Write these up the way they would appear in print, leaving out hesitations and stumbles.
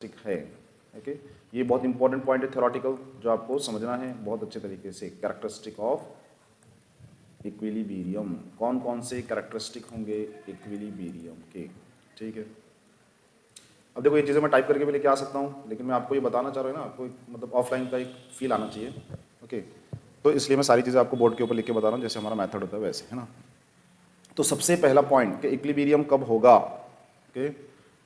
है। ओके, ये बहुत इंपॉर्टेंट पॉइंट है थ्योरेटिकल जो आपको समझना है बहुत अच्छे तरीके से। कैरेक्टरिस्टिक ऑफ इक्विलिब्रियम, कौन कौन से कैरेक्टरिस्टिक होंगे इक्विलिब्रियम के, ठीक है। अब देखो ये चीज़ें मैं टाइप करके भी लेके आ सकता हूँ, लेकिन मैं आपको ये बताना चाह रहा हूँ ना, आपको मतलब ऑफलाइन का एक फील आना चाहिए। ओके, तो इसलिए मैं सारी चीज़ें आपको बोर्ड के ऊपर लिख के बता रहा हूँ, जैसे हमारा मेथड होता है वैसे, है ना। तो सबसे पहला पॉइंट कि इक्विलिब्रियम कब होगा, ओके।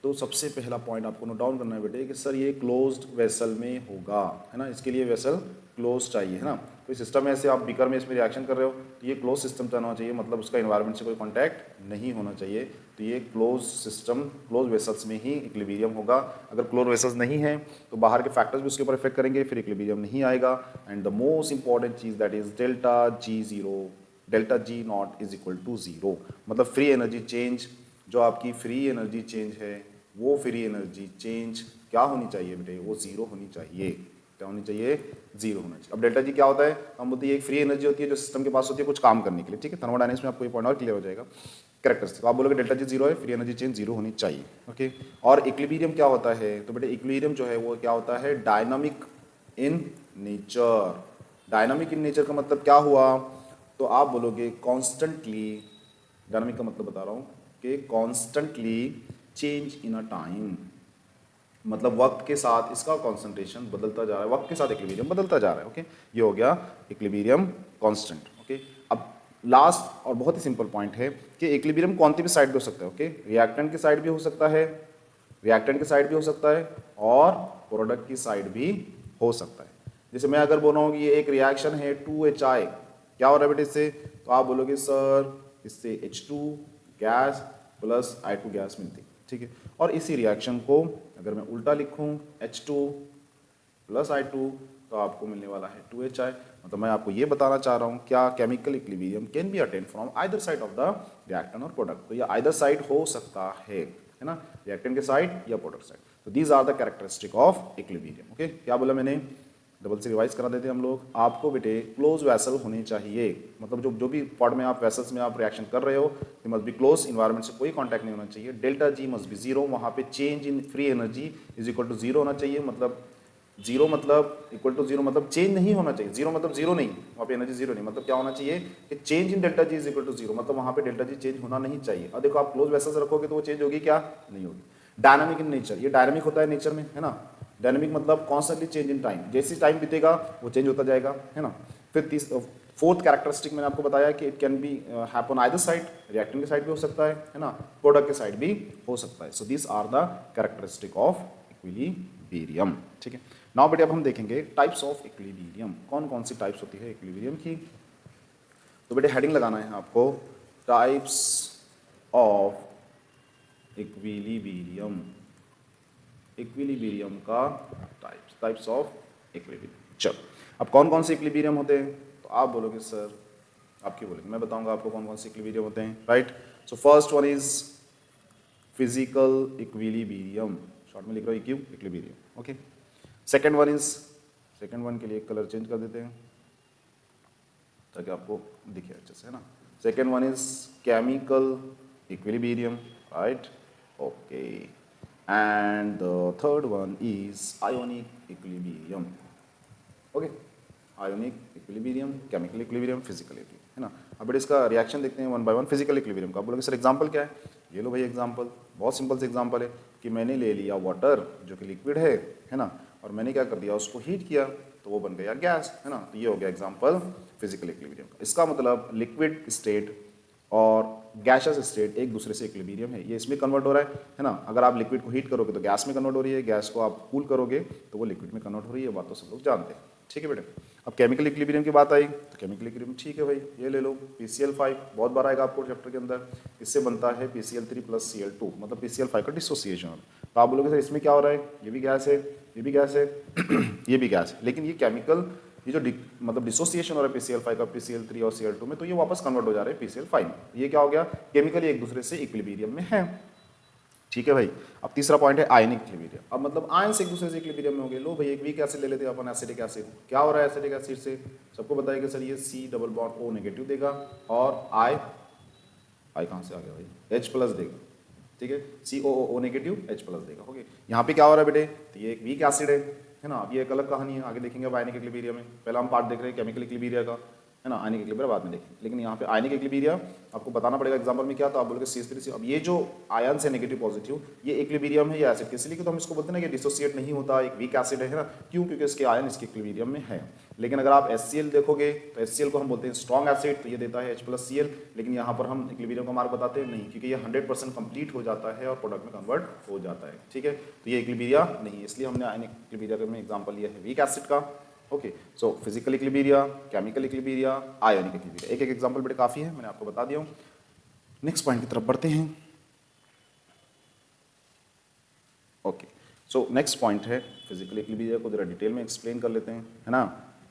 तो सबसे पहला पॉइंट आपको नोट डाउन करना है बेटे कि सर ये क्लोज्ड वेसल में होगा, है ना। इसके लिए वेसल क्लोज चाहिए, है ना। कोई सिस्टम है ऐसे आप बीकर में इसमें रिएक्शन कर रहे हो तो ये क्लोज सिस्टम होना चाहिए, मतलब उसका इन्वायरमेंट से कोई कॉन्टैक्ट नहीं होना चाहिए। तो ये क्लोज सिस्टम, क्लोज वेसल्स में ही इक्विलिब्रियम होगा। अगर क्लोज वेसल्स नहीं है तो बाहर के फैक्टर्स भी उसके ऊपर इफेक्ट करेंगे, फिर इक्विलिब्रियम नहीं आएगा। एंड द मोस्ट इंपॉर्टेंट चीज that is delta G zero, delta G not is equal to zero. मतलब फ्री एनर्जी चेंज, जो आपकी फ्री एनर्जी चेंज है वो फ्री एनर्जी चेंज क्या होनी चाहिए बेटे, वो जीरो होनी चाहिए। क्या होनी चाहिए, जीरो होना चाहिए। अब डेल्टा जी क्या होता है, हम बोलते हैं एक फ्री एनर्जी होती है जो सिस्टम के पास होती है कुछ काम करने के लिए, ठीक है। थर्मोडायनेमिक्स में आपको ये पॉइंट और क्लियर हो जाएगा। कैरेक्टरिस्टिक आप बोलोगे डेल्टा जी जीरो है, फ्री एनर्जी चेंज जीरो होनी चाहिए, ओके। और इक्विलिब्रियम क्या होता है, तो बेटे इक्विलिब्रियम जो है वो क्या होता है, dynamic in nature. Dynamic in nature का मतलब क्या हुआ, तो आप बोलोगे कॉन्स्टेंटली, डायनामिक का मतलब बता रहा हूँ कि constantly change in a time, मतलब वक्त के साथ इसका कॉन्सेंट्रेशन बदलता जा रहा है, वक्त के साथ इक्विलिब्रियम बदलता जा रहा है, ओके। ये हो गया इक्विलिब्रियम कांस्टेंट, ओके। अब लास्ट और बहुत ही सिंपल पॉइंट है कि इक्विलिब्रियम कौन सी भी साइड पे हो सकता है, ओके। रिएक्टेंट की साइड भी हो सकता है, रिएक्टेंट की साइड भी हो सकता है, और प्रोडक्ट की साइड भी हो सकता है। जैसे मैं अगर बोल रहा हूँ कि ये एक रिएक्शन है 2HI, क्या हो रहा है बेटे इससे, तो आप बोलोगे सर इससे H2 gas plus I2 gas मिलती है, ठीक है। और इसी रिएक्शन को अगर मैं उल्टा लिखूं H2 प्लस I2 तो आपको मिलने वाला है 2HI। मतलब मैं आपको ये बताना चाह रहा हूँ क्या chemical equilibrium can be attend from either side of the reactant और प्रोडक्ट। तो ये आइदर साइड हो सकता है ना, रिएक्टेंट के साइड या प्रोडक्ट साइड। तो these are the characteristic of equilibrium, okay. क्या बोला मैंने, डबल से रिवाइज करा देते हैं हम लोग। आपको बेटे क्लोज वैसल होने चाहिए, मतलब जो भी पॉट में आप वैसल्स में आप रिएक्शन कर रहे हो they must be close, environment से कोई कांटेक्ट नहीं होना चाहिए। Delta G must be zero, वहाँ पे change in free energy is equal to zero होना चाहिए। मतलब जीरो मतलब इक्वल टू जीरो मतलब चेंज नहीं होना चाहिए, जीरो मतलब जीरो नहीं, वहाँ पे एनर्जी जीरो नहीं, मतलब क्या होना चाहिए कि change in delta G is equal to zero, मतलब वहाँ पे डेल्टा जी चेंज होना नहीं चाहिए। और देखो आप क्लोज वैसल्स रखोगे तो वो चेंज होगी क्या, नहीं होगी। डायनामिक इन नेचर, ये डायनामिक होता है नेचर में, है ना। डायनामिक मतलब कॉन्स्टेंटली चेंज इन टाइम, जैसे टाइम बीतेगा वो चेंज होता जाएगा, है ना। फिर फोर्थ कैरेक्टरिस्टिक मैंने आपको बताया कि it can be happen either side, reactant के साइड भी हो सकता है ना, प्रोडक्ट के साइड भी हो सकता है। So this are the characteristic of equilibrium, ठीक है। नाउ बेटे अब हम देखेंगे टाइप्स ऑफ इक्विलिब्रियम, कौन कौन सी टाइप्स होती है इक्विलिब्रियम की। तो बेटे हेडिंग लगाना है आपको, टाइप्स ऑफ इक्विलिब्रियम, इक्विलिब्रियम का टाइप्स ऑफ इक्विलिब्रियम। चलो अब कौन कौन से इक्विलिब्रियम होते हैं, तो आप बोलोगे सर, आप क्यों बोलेंगे, मैं बताऊंगा आपको कौन कौन से इक्विलिब्रियम होते हैं, right. So first one is physical equilibrium, short में लिख रहा हूँ eq, equilibrium, okay. Second one is, second one के लिए कलर चेंज कर देते हैं ताकि आपको दिखे अच्छे से, है ना। Second one is chemical equilibrium, right, okay. and the third one is ionic equilibrium, okay। ionic equilibrium, chemical equilibrium, physical equilibrium, है ना। अब बेटे इसका रिएक्शन देखते हैं one by one. Physical equilibrium का बोलोगे सर एग्जांपल क्या है, ये लो भाई एग्जांपल, बहुत सिंपल से एग्जांपल है कि मैंने ले लिया वाटर जो कि लिक्विड है ना, और मैंने क्या कर दिया उसको हीट किया तो वो बन गया गैस, है ना। तो ये हो गया एग्जांपल फिजिकल इक्विलिब्रियम का। इसका मतलब लिक्विड स्टेट और गैसियस स्टेट एक दूसरे से इक्विलिब्रियम है, ये इसमें कन्वर्ट हो रहा है ना। अगर आप लिक्विड को हीट करोगे तो गैस में कन्वर्ट हो रही है, गैस को आप कूल करोगे तो वो लिक्विड में कन्वर्ट हो रही है, बात तो सब लोग जानते हैं, ठीक है बेटे। अब केमिकल इक्विलिब्रियम की बात आई तो केमिकल इक्विलिब्रियम, ठीक है भाई, ये ले लो PCl5, बहुत बार आएगा आपको चैप्टर के अंदर। इससे बनता है PCl3 प्लस Cl2, मतलब PCl5 का डिसोसिएशन। तो आप बोलोगे सर इसमें क्या हो रहा है, ये भी गैस है, ये भी गैस है ये भी गैस है, लेकिन ये केमिकल ये जो मतलब डिसोसिएशन हो रहा है PCl5 का PCl3 और Cl2 में, तो ये वापस कन्वर्ट हो जा रहे हैं PCl5 में। ये क्या हो गया, केमिकली एक दूसरे से इक्विलिब्रियम में है, ठीक है भाई। अब तीसरा पॉइंट है आयनिक इक्विलिब्रियम। अब मतलब आयंस एक दूसरे से इक्विलिब्रियम में हो गए। लो भाई एक वीक एसिड ले लेते हैं अपन, एसिटिक एसिड, क्या हो रहा है एसिटिक एसिड से, सबको बताया कि सर ये C double bond O negative देगा और I कहाँ से आ गया भाई, H प्लस देगा, ठीक है। COO नेगेटिव H प्लस देगा, ओके। यहाँ पे क्या हो रहा है बेटे, तो ये एक वीक एसिड है ना। अब ये एक अलग कहानी है, आगे देखेंगे अब आयनिक इक्विलिब्रियम में। पहला हम पार्ट देख रहे हैं केमिकल इक्विलिब्रियम का, है ना। आयनिक इक्विलिब्रियम बाद में देखेंगे, लेकिन यहाँ पे आयनिक इक्विलिब्रियम आपको बताना पड़ेगा एग्जाम्पल में क्या, तो आप बोलोगे CH3। अब ये जो आयन है नेगेटिव पॉजिटिव, ये इक्विलिब्रियम है या एसिड के, इसलिए तो हम इसको बोलते हैं ना कि डिसोसिएट नहीं होता, एक वीक एसिड है ना। क्यों? क्योंकि इसके आयन इसके इक्विलिब्रियम में है। लेकिन अगर आप HCl देखोगे तो HCl को हम बोलते हैं स्ट्रॉन्ग एसिड, तो ये देता है H+Cl, लेकिन यहाँ पर हम इक्विलिब्रियम का मार्क बताते हैं नहीं, क्योंकि ये 100% कंप्लीट हो जाता है और प्रोडक्ट में कन्वर्ट हो जाता है, ठीक है। तो ये इक्विलिब्रियम नहीं है, इसलिए हमने आयनिक इक्विलिब्रियम में एग्जाम्पल लिया है वीक एसिड का। Okay, so physical equilibrium, chemical equilibrium, ionic equilibrium, एक एक एग्जाम्पल बड़े काफ़ी है, मैंने आपको बता दिया हूँ। नेक्स्ट पॉइंट की तरफ बढ़ते हैं। ओके, सो नेक्स्ट पॉइंट है फिजिकल इक्विलिब्रियम को जरा डिटेल में एक्सप्लेन कर लेते हैं, है ना।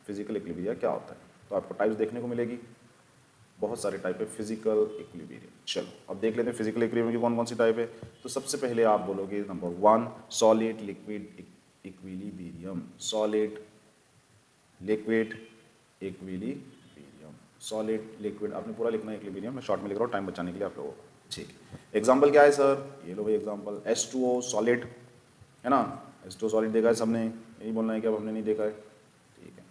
फिजिकल इक्विलिब्रियम क्या होता है, तो आपको टाइप्स देखने को मिलेगी, बहुत सारे टाइप है फिजिकल इक्विलिब्रियम। चलो अब देख लेते हैं फिजिकल इक्विलिब्रियम की कौन कौन सी टाइप है। तो सबसे पहले आप बोलोगे number 1 solid liquid equilibrium, solid liquid equilibrium, solid liquid, आपने पूरा लिखना है इक्विलिब्रियम, मैं शॉर्ट में लिख रहा हूँ टाइम बचाने के लिए आप लोगों को, ठीक है। एग्जाम्पल क्या है सर, ये लो भाई एग्जाम्पल, H2O सॉलिड, है ना। H2O सॉलिड देखा है सबने, यही बोलना है कि अब हमने नहीं देखा है, ठीक है।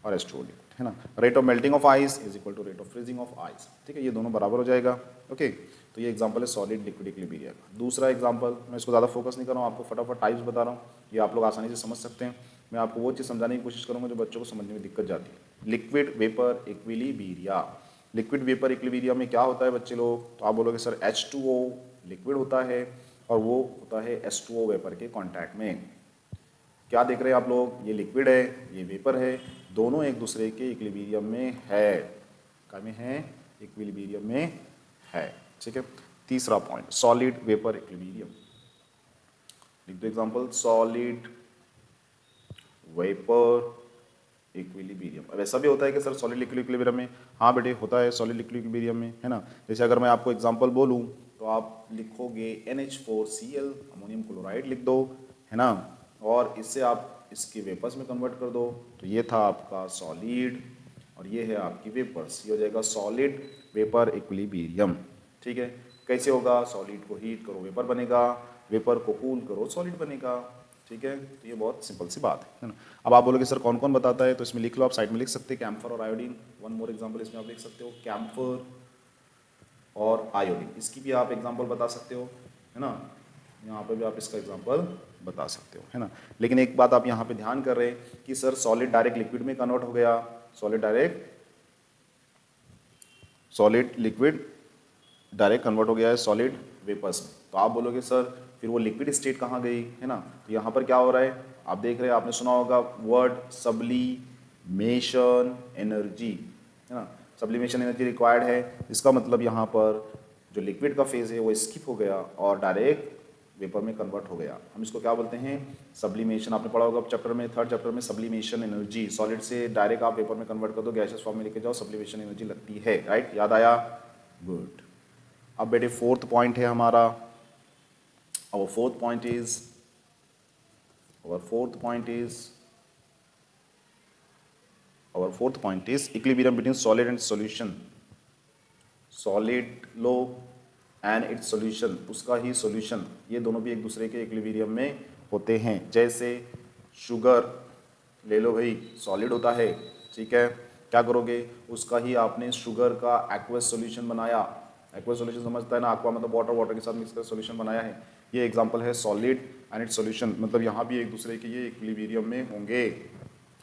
और H2O लिक्विड, है ना। Rate of melting of ice is equal to rate of freezing of ice, ठीक है, ये दोनों बराबर हो जाएगा। ओके, तो ये एग्जांपल है सॉलिड लिक्विड इक्विलिब्रियम का। दूसरा एग्जांपल, मैं इसको ज़्यादा फोकस नहीं कर रहा हूँ, आपको फटाफट टाइप्स बता रहा हूँ, ये आप लोग आसानी से समझ सकते हैं। मैं आपको वो चीज़ समझाने की कोशिश करूँगा जो बच्चों को समझने में दिक्कत जाती है। Liquid vapour equilibrium, liquid vapour equilibrium में क्या होता है बच्चे लोग, तो आप बोलोगे सर H2O लिक्विड होता है और वो होता है H2O वेपर के कॉन्टैक्ट में। क्या देख रहे हैं आप लोग, ये लिक्विड है, ये वेपर है, दोनों एक दूसरे के इक्विलिब्रियम में है, क्या में है, इक्विलिब्रियम में है, ठीक है। तीसरा पॉइंट सॉलिड वेपर इक्विलिब्रियम, लिख दो एग्जांपल, सॉलिड वेपर इक्विलिब्रियम। अब ऐसा भी होता है कि सर सॉलिड लिक्विड इक्विलिब्रियम में, हाँ बेटे होता है सॉलिड लिक्विड इक्विलिब्रियम में, है ना। जैसे अगर मैं आपको एग्जांपल बोलूँ तो आप लिखोगे NH4Cl, अमोनियम क्लोराइड लिख दो, है ना, और इससे आप इसके वेपर्स में कन्वर्ट कर दो, तो ये था आपका सॉलिड और ये है आपकी वेपर्स, ये हो जाएगा सॉलिड वेपर इक्विलिब्रियम, ठीक है। कैसे होगा, सॉलिड को हीट करो वेपर बनेगा, वेपर को कूल करो सॉलिड बनेगा, ठीक है। तो ये बहुत सिंपल सी बात है ना। अब आप बोलोगे सर कौन कौन बताता है, तो इसमें लिख लो, आप साइड में लिख सकते हैं कैम्फर और आयोडीन। वन मोर एग्जांपल इसमें आप लिख सकते हो, कैम्फर और आयोडीन, इसकी भी आप एग्जांपल बता सकते हो, है ना। यहाँ पे भी आप इसका एग्जांपल बता सकते हो, है ना। लेकिन एक बात आप यहाँ पे ध्यान कर रहे हैं कि सर सॉलिड डायरेक्ट लिक्विड में कन्वर्ट हो गया, सॉलिड लिक्विड डायरेक्ट कन्वर्ट हो गया है सॉलिड वेपर्स में, तो आप बोलोगे सर फिर वो लिक्विड स्टेट कहाँ गई, है ना। तो यहाँ पर क्या हो रहा है, आप देख रहे हैं, आपने सुना होगा वर्ड सब्लिमेशन एनर्जी, है ना। सब्लिमेशन एनर्जी रिक्वायर्ड है, इसका मतलब यहाँ पर जो लिक्विड का फेज है वो स्किप हो गया और डायरेक्ट वेपर में कन्वर्ट हो गया। हम इसको क्या बोलते हैं, सब्लिमेशन। आपने पढ़ा होगा चैप्टर में, थर्ड चैप्टर में, सब्लिमेशन एनर्जी, सॉलिड से डायरेक्ट आप वेपर में कन्वर्ट कर दो, गैसेस फॉर्म में लेके जाओ, सब्लिमेशन एनर्जी लगती है, राइट, याद आया, गुड। अब बेटे फोर्थ पॉइंट है हमारा, our fourth point is equilibrium between solid and solution, solid low and it's solution, उसका ही सॉल्यूशन, ये दोनों भी एक दूसरे के इक्विलिब्रियम में होते हैं। जैसे शुगर ले लो भाई, सॉलिड होता है, ठीक है, क्या करोगे, उसका ही आपने शुगर का एक्वस सॉल्यूशन बनाया, एक्वस सॉल्यूशन समझता है ना, aqua मतलब वाटर, वाटर के साथ मिक्स कर सॉल्यूशन बनाया है, ये एग्जांपल है सॉलिड एंड इट्स सॉल्यूशन, मतलब यहाँ भी एक दूसरे के ये इक्विलिब्रियम में होंगे,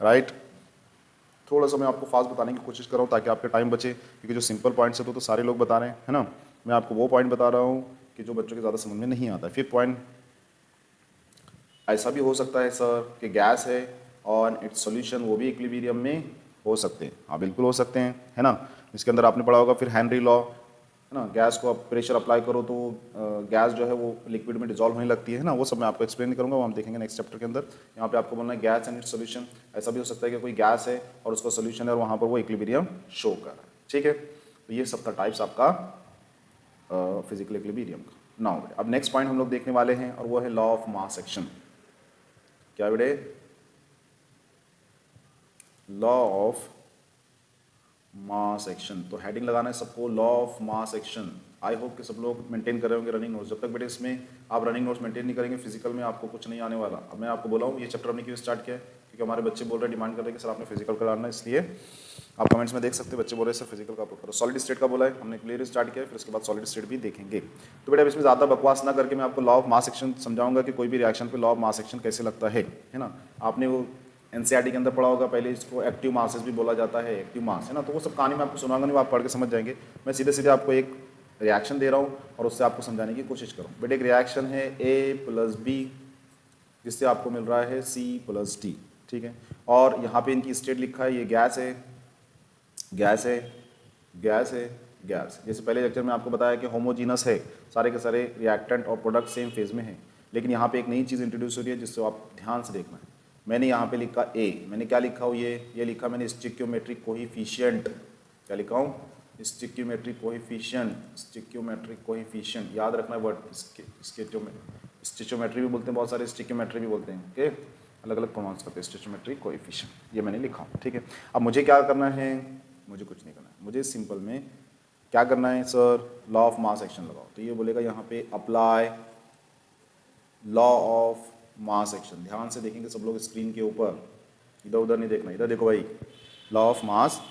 राइट। थोड़ा सा मैं आपको फास्ट बताने की कोशिश कर रहा हूँ ताकि आपका टाइम बचे, क्योंकि जो सिंपल पॉइंट्स है तो सारे लोग बता रहे हैं, है ना। मैं आपको वो पॉइंट बता रहा हूँ कि जो बच्चों के ज़्यादा समझ में नहीं आता है। फिर पॉइंट ऐसा भी हो सकता है सर कि गैस है और इट्स सॉल्यूशन वो भी इक्विलिब्रियम में हो सकते हैं, हाँ बिल्कुल हो सकते हैं, है ना। इसके अंदर आपने पढ़ा होगा फिर हेनरी लॉ, है ना, गैस को आप प्रेशर अप्लाई करो तो गैस जो है वो लिक्विड में डिजॉल्व होने लगती है ना, वो सब मैं आपको एक्सप्लेन करूँगा, वो हम देखेंगे नेक्स्ट चैप्टर के अंदर। यहाँ पे आपको बोलना है गैस एंड इट्स सॉल्यूशन। ऐसा भी हो सकता है कि कोई गैस है और उसका सॉल्यूशन है और वहाँ पर वो इक्विलिब्रियम शो कर रहा है, ठीक है। तो ये सब था टाइप्स आपका फिजिकल इक्विलिब्रियम का। नाउ अब नेक्स्ट पॉइंट हम लोग देखने वाले हैं और वो है लॉ ऑफ मास एक्शन। क्या बेटे, लॉ ऑफ मास एक्शन, तो हेडिंग लगाना है सबको, law of mass action. I hope कि सब लोग मेंटेन कर रहे होंगे रनिंग नोट्स। जब तक बेटे इसमें आप रनिंग नोट्स मेंटेन नहीं करेंगे फिजिकल में आपको कुछ नहीं आने वाला। अब मैं आपको बोला हूँ ये चैप्टर हमने क्यों स्टार्ट किया है, क्योंकि हमारे बच्चे बोल रहे हैं, डिमांड कर रहे हैं कि सर आपने फिजिकल कराना है, इसलिए आप कमेंट्स में देख सकते हैं बच्चे बोल रहे हैं सर फिजिकल का करो। सॉलिड स्टेट का बोला है हमने, क्लियर स्टार्ट किया है, फिर उसके बाद सॉलिड स्टेट भी देखेंगे। तो बेटा अब इसमें ज़्यादा बकवास ना करके मैं आपको लॉ ऑफ मास एक्शन समझाऊंगा कि कोई भी रिएक्शन पे लॉ ऑफ मास एक्शन कैसे लगता है ना। आपने वो एनसीईआरटी के अंदर पढ़ा होगा, पहले इसको एक्टिव मासेस भी बोला जाता है, एक्टिव मास है ना। तो वो सब कहानी मैं आपको सुनाऊंगा नहीं, वो आप पढ़ के समझ जाएंगे। मैं सीधे सीधे आपको एक रिएक्शन दे रहा हूँ और उससे आपको समझाने की कोशिश करूँ। बेटे एक रिएक्शन है A + B जिससे आपको मिल रहा है C + D, ठीक है। और यहाँ पे इनकी स्टेट लिखा है, ये गैस है, गैस है, गैस है, गैस। जैसे पहले लेक्चर में आपको बताया कि होमोजीनस है, सारे के सारे रिएक्टेंट और प्रोडक्ट सेम फेज में हैं। लेकिन यहाँ पे एक नई चीज़ इंट्रोड्यूस हो रही है जिससे आप ध्यान से देखना है। मैंने यहाँ पे लिखा A, मैंने क्या लिखा हूँ, ये लिखा मैंने स्टिक्योमेट्रिक कोएफिशिएंट। क्या लिखा हूँ, स्टिक्योमेट्रिक कोएफिशिएंट, स्टिक्योमेट्रिक कोएफिशिएंट, याद रखना वर्ड। स्टिचोमेट्री भी बोलते हैं बहुत सारे, स्टिक्योमेट्री भी बोलते हैं, ओके, अलग अलग प्रोनाउंस करते हैं। स्टिचोमेट्रिक कोएफिशिएंट ये मैंने लिखा हूँ, ठीक है। अब मुझे क्या करना है, मुझे कुछ नहीं करना है, मुझे सिंपल में क्या करना है sir, law of mass action लगाओ। तो ये बोलेगा यहाँ पे apply law of mass action. ध्यान से देखेंगे सब लोग स्क्रीन के ऊपर, इधर उधर नहीं देखना, इधर देखो भाई, law of mass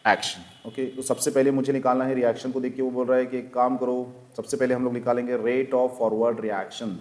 action, okay. तो सबसे पहले मुझे निकालना है रिएक्शन को। देखिए वो बोल रहा है कि एक काम करो, सबसे पहले हम लोग निकालेंगे rate of forward reaction.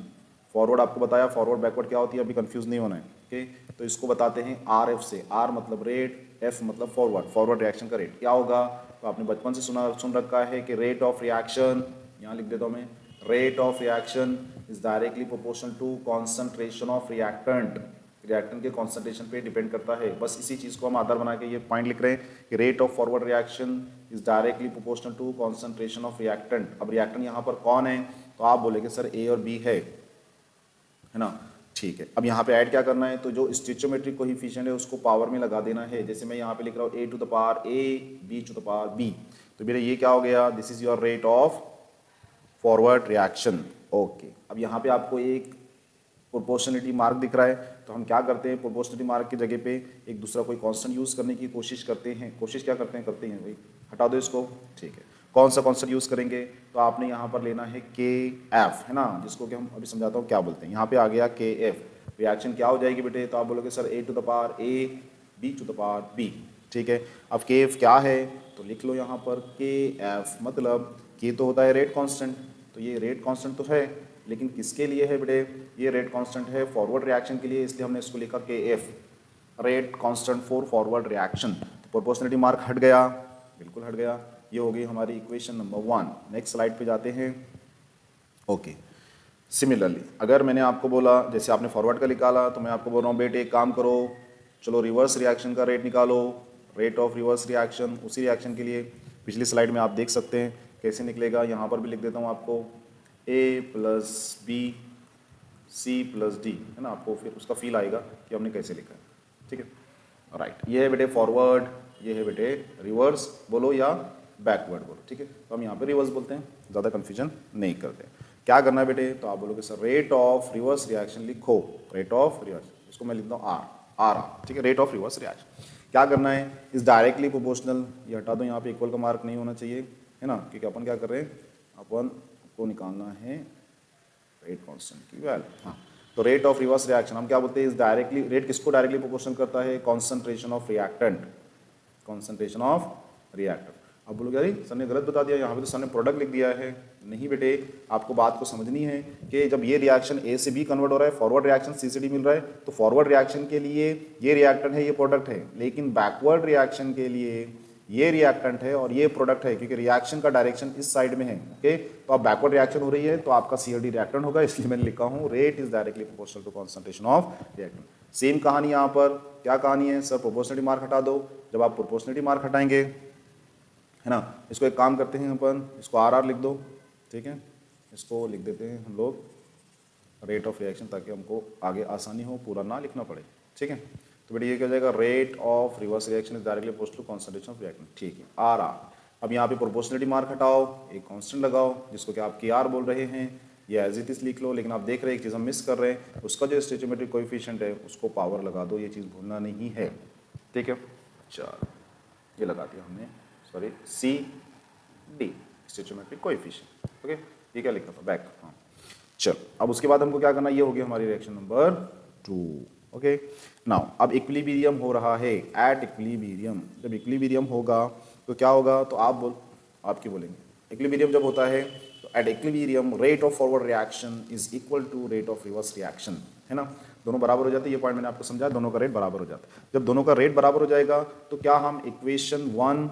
Forward आपको बताया, फॉरवर्ड बैकवर्ड क्या होती है, अभी कंफ्यूज नहीं होना है, ओके। तो इसको बताते हैं RF से, R मतलब रेट, F मतलब फॉरवर्ड, फॉरवर्ड रिएक्शन का रेट क्या होगा। तो आपने बचपन से सुन रखा है कि रेट ऑफ रिएक्शन, यहाँ लिख देता हूँ मैं, rate of reaction is directly proportional to concentration of reactant. Reactant के कॉन्सेंट्रेशन पे डिपेंड करता है। बस इसी चीज़ को हम आधार बना के ये पॉइंट लिख रहे हैं कि rate of forward reaction is directly proportional to concentration of reactant. अब रिएक्टेंट यहाँ पर कौन है, तो आप बोलेंगे सर A और B है ना, ठीक है। अब यहाँ पे ऐड क्या करना है, तो जो स्टिचोमेट्रिक कोएफिशिएंट है उसको पावर में लगा देना है। जैसे मैं यहाँ पे लिख रहा हूँ A to the power A, B to the power B, तो मेरा ये क्या हो गया, this is your rate of forward reaction, okay. अब यहाँ पे आपको एक प्रोपोर्शनलिटी मार्क दिख रहा है, तो हम क्या करते हैं, प्रोपोर्शनलिटी मार्क की जगह पे एक दूसरा कोई कांस्टेंट यूज करने की कोशिश करते हैं। कोशिश क्या करते हैं भाई, हटा दो इसको, ठीक है। कौन सा कांस्टेंट यूज करेंगे, तो आपने यहाँ पर लेना है KF, है ना, जिसको कि हम अभी समझाता हूँ क्या बोलते हैं। यहाँ पे आ गया KF, रिएक्शन क्या हो जाएगी बेटे, तो आप बोलोगे sir A to the power A, B to the power B, ठीक है। अब KF क्या है, तो लिख लो यहाँ पर KF, मतलब K तो होता है रेट कांस्टेंट, तो ये रेट कांस्टेंट तो है, लेकिन किसके लिए है बेटे, ये रेट कांस्टेंट है फॉरवर्ड रिएक्शन के लिए, इसलिए हमने इसको लिखा KF, rate constant for forward reaction. तो प्रोपोर्शनलिटी मार्क हट गया, बिल्कुल हट गया। ये हो गई हमारी इक्वेशन नंबर 1। नेक्स्ट स्लाइड पे जाते हैं, ओके। सिमिलरली अगर मैंने आपको बोला, जैसे आपने फॉरवर्ड का निकाला, तो मैं आपको बोल रहा हूँ बेटे एक काम करो, चलो रिवर्स रिएक्शन का रेट निकालो, रेट ऑफ रिवर्स रिएक्शन। उसी रिएक्शन के लिए पिछली स्लाइड में आप देख सकते हैं कैसे निकलेगा, यहाँ पर भी लिख देता हूँ आपको, A + B C + D, है ना, आपको फिर उसका फील आएगा कि हमने कैसे लिखा है, ठीक है, राइट। ये है बेटे फॉरवर्ड, ये है बेटे रिवर्स बोलो या बैकवर्ड बोलो, ठीक है। तो हम यहाँ पे रिवर्स बोलते हैं, ज़्यादा कन्फ्यूजन नहीं करते। क्या करना है बेटे, तो आप बोलोगे sir rate of reverse reaction लिखो, रेट ऑफ रिवर्स, इसको मैं लिखता हूँ R, ठीक है, रेट ऑफ रिवर्स रिएक्शन। क्या करना है, इस डायरेक्टली प्रोपोर्शनल, ये हटा दो, यहाँ पे इक्वल का मार्क नहीं होना चाहिए, है ना, क्योंकि अपन क्या कर रहे हैं, अपन को निकालना है रेट कांस्टेंट की वैल्यू, हाँ। तो रेट ऑफ रिवर्स रिएक्शन हम क्या बोलते हैं, इस डायरेक्टली, रेट किसको डायरेक्टली प्रोपोर्शनल करता है, concentration of reactant, concentration of reactant. अब बोलोगे अरे सर ने गलत बता दिया, यहाँ पे तो सर ने प्रोडक्ट लिख दिया है। नहीं बेटे, आपको बात को समझनी है कि जब ये रिएक्शन A से B कन्वर्ट हो रहा है, फॉरवर्ड रिएक्शन C से D मिल रहा है, तो फॉरवर्ड रिएक्शन के लिए ये रिएक्टेंट है, ये प्रोडक्ट है, लेकिन बैकवर्ड रिएक्शन के लिए ये रिएक्टेंट है और ये प्रोडक्ट है, क्योंकि रिएक्शन का डायरेक्शन इस साइड में है, ओके। तो अब बैकवर्ड रिएक्शन हो रही है, तो आपका C और D रिएक्टेंट होगा, इसलिए मैंने लिखा हूँ rate is directly proportional to concentration of reactant. Same कहानी यहाँ पर, क्या कहानी है सर, प्रोपोर्शनलिटी मार्क हटा दो। जब आप प्रोपोर्शनलिटी मार्क हटाएंगे, है ना, इसको एक काम करते हैं अपन, इसको RR लिख दो, ठीक है, इसको लिख देते हैं हम लोग रेट ऑफ रिएक्शन, ताकि हमको आगे आसानी हो, पूरा ना लिखना पड़े, ठीक है। तो बेटा ये क्या हो जाएगा, rate of reverse reaction is directly proportional to concentration of reactant, ठीक है, RR। अब यहाँ पे प्रोपोर्शनलिटी मार्क हटाओ, एक कांस्टेंट लगाओ जिसको कि आप KR बोल रहे हैं, ये एज इट इज लिख लो। लेकिन आप देख रहे हैं एक चीज़ हम मिस कर रहे हैं, उसका जो स्टिचोमेट्रिक कोएफिशिएंट है उसको पावर लगा दो, ये चीज़ भूलना नहीं है, ठीक है। चलो ये लगा दिया हमने, sorry, C D, stoichiometric coefficient. Okay, ये क्या लिखा था बैक। हाँ चलो, अब उसके बाद हमको क्या करना, ये हो गया हमारी रिएक्शन नंबर 2। ओके, नाउ अब इक्विलिब्रियम हो रहा है, एट इक्विलिब्रियम। जब इक्विलिब्रियम होगा तो क्या होगा, तो आप क्या बोलेंगे, इक्विलिब्रियम जब होता है तो at equilibrium rate of forward reaction is equal to rate of reverse reaction, है ना। दोनों बराबर हो जाते हैं, ये पॉइंट मैंने आपको समझाया, दोनों का रेट बराबर हो जाता है। जब दोनों का रेट बराबर हो जाएगा तो क्या हम इक्वेशन 1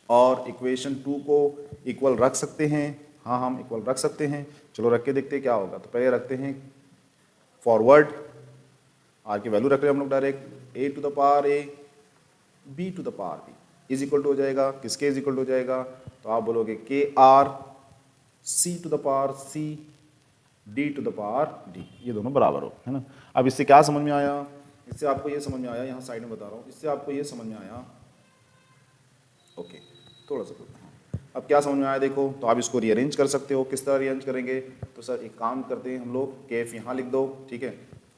और इक्वेशन 2 को इक्वल रख सकते हैं? हाँ, हम इक्वल रख सकते हैं। चलो रख के देखते हैं क्या होगा। तो पहले रखते हैं फॉरवर्ड, आर की वैल्यू रख रहे हैं हम लोग direct, A to the power A B to the power B is equal to हो जाएगा, किसके इज इक्वल टू हो जाएगा, तो आप बोलोगे K R C to the power C D to the power D, ये दोनों बराबर हो, है ना। अब इससे क्या समझ में आया, इससे आपको ये समझ में आया, यहाँ साइड में बता रहा हूँ, इससे आपको ये समझ में आया। ओके, थोड़ा सा अब क्या समझ में आया देखो, तो आप इसको रीअरेंज कर सकते हो। किस तरह रीअरेंज करेंगे, तो सर एक काम करते हैं हम लोग, केफ यहाँ लिख दो, ठीक है,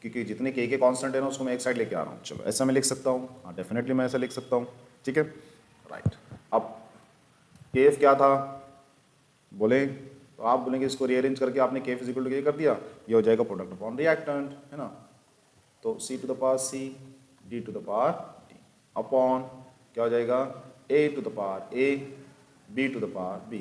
क्योंकि जितने के कांस्टेंट है ना उसको मैं एक साइड लेके आ रहा हूँ। चलो ऐसा मैं लिख सकता हूँ, हाँ डेफिनेटली मैं ऐसा लिख सकता हूँ, ठीक है राइट। अब केफ क्या था बोले, तो आप बोलेंगे इसको रीअरेंज करके आपने केफ इक्वल टू कर दिया, ये हो जाएगा प्रोडक्ट अपॉन रिएक्टेंट, है ना। तो C to the power C D to the power D upon क्या हो जाएगा, A to the power A B to the power B,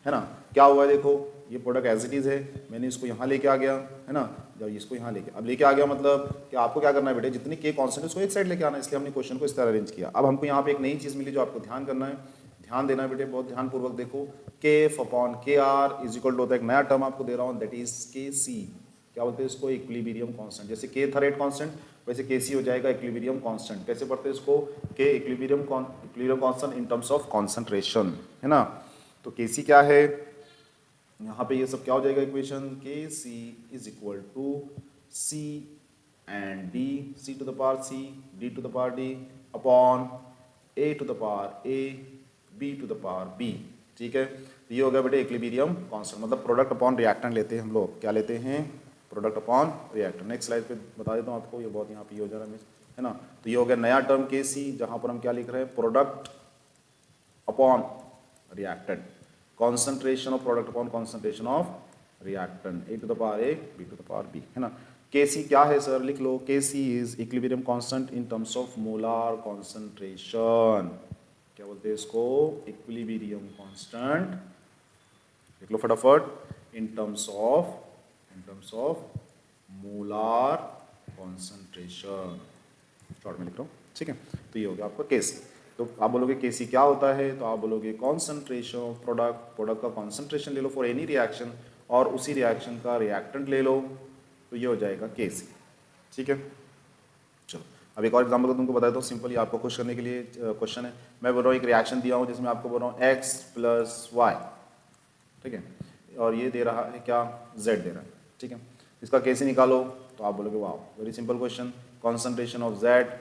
है ना। क्या हुआ है देखो, ये प्रोडक्ट एज इट इज़ है, मैंने इसको यहाँ लेके आ गया, है ना। जब इसको यहाँ लेके लेके आ गया, मतलब कि आपको क्या करना है बेटे, जितनी के कॉन्स्टेंट है उसको एक साइड लेके आना है, इसलिए हमने क्वेश्चन को इस तरह अरेंज किया। अब हमको यहाँ पे एक नई चीज़ मिली जो आपको ध्यान करना है, ध्यान देना है बेटे, बहुत ध्यानपूर्वक देखो। के एफ अपॉन के आर इज इक्वल टू होता है, एक नया टर्म आपको दे रहा हूँ, दैट इज के सी, क्या बोलते हैं इसको, इक्विलिब्रियम कांस्टेंट। जैसे के था रेट कांस्टेंट, वैसे के सी हो जाएगा इक्विलिब्रियम कांस्टेंट। कैसे पढ़ते हैं इसको, के equilibrium constant in terms of concentration, है ना। तो के सी क्या है, यहाँ पे ये सब क्या हो जाएगा equation, K C is equal to C and D, C to the power C D to the power D upon A to the power A B to the power B, ठीक है। तो ये हो गया बेटे इक्विलिब्रियम कांस्टेंट, मतलब product upon reactant लेते हैं हम लोग, क्या लेते हैं, product upon reactant. Next slide पे बता देता हूँ आपको, ये बहुत यहाँ पे हो जा रहा है ना। तो ये हो गया नया टर्म के सी, जहाँ पर हम क्या लिख रहे हैं, product upon reactant, concentration of product upon concentration of reactant, a to the power a b to the power b, है ना। Kc क्या है सर, लिख लो, Kc is equilibrium constant in terms of molar concentration, क्या बोलते हैं इसको, equilibrium constant, लिख लो फटाफट, in terms of molar concentration, short में लिख रहा हूँ, ठीक है। तो ये हो गया आपका Kc। तो आप बोलोगे केसी क्या होता है, तो आप बोलोगे कॉन्सेंट्रेशन ऑफ प्रोडक्ट का कॉन्सेंट्रेशन ले लो फॉर एनी रिएक्शन, और उसी रिएक्शन का रिएक्टेंट ले लो, तो ये हो जाएगा केसी, ठीक है। चलो अब एक और एग्जांपल तुमको बता देता हूँ, सिंपली आपको खुश करने के लिए क्वेश्चन है। मैं बोल रहा हूँ एक रिएक्शन दिया हूँ जिसमें आपको बोल रहा हूँ एक्स प्लस वाई, ठीक है, और ये दे रहा है क्या, जेड दे रहा है, ठीक है। इसका केसी निकालो, तो आप बोलोगे वाह very simple question, concentration of Z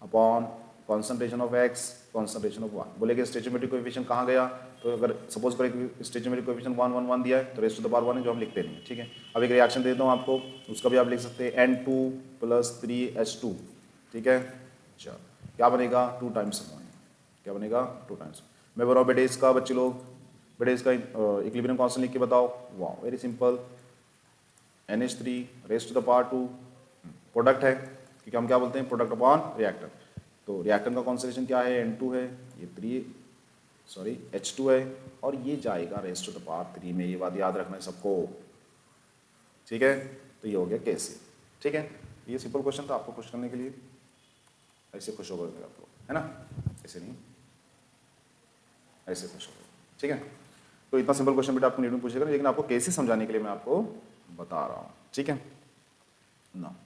upon concentration of X concentration of Y. बोलेगे स्टोइचियोमेट्रिक कोएफिशिएंट कहाँ गया, तो अगर सपोज करें स्टोइचियोमेट्रिक कोएफिशिएंट 1 1 1 दिया है तो रेस्ट टू द पावर 1 है जो हम लिखते नहीं, ठीक है। अब एक रिएक्शन देता हूँ आपको, उसका भी आप लिख सकते हैं N2 + 3H2, ठीक है। चलो क्या बनेगा, 2 टाइम्स, क्या बनेगा 2 टाइम्स। मैं बोल रहा हूँ बेटे इसका, बच्चे लोग बेटे इसका इक्विलिब्रियम कांस्टेंट लिख के बताओ, वाह very simple, NH3 raised to the power 2, product है क्योंकि हम क्या बोलते हैं, प्रोडक्ट अपॉन रिएक्टेंट। तो रिएक्टेंट का कॉन्सेंट्रेशन क्या है, N2 है, ये H2 है, और ये जाएगा रेस्ट टू द पावर 3 में, ये बात याद रखना है सबको, ठीक है। तो ये हो गया कैसे, ठीक है। ये सिंपल क्वेश्चन था आपको खुश करने के लिए, ऐसे खुश हो गए आप लोग, है ना, ऐसे नहीं, ऐसे खुश हो गए, ठीक है। तो इतना सिंपल क्वेश्चन बेटा आपको नीट में पूछेगा, लेकिन आपको कैसे समझाने के लिए मैं आपको बता रहा हूँ, ठीक है ना।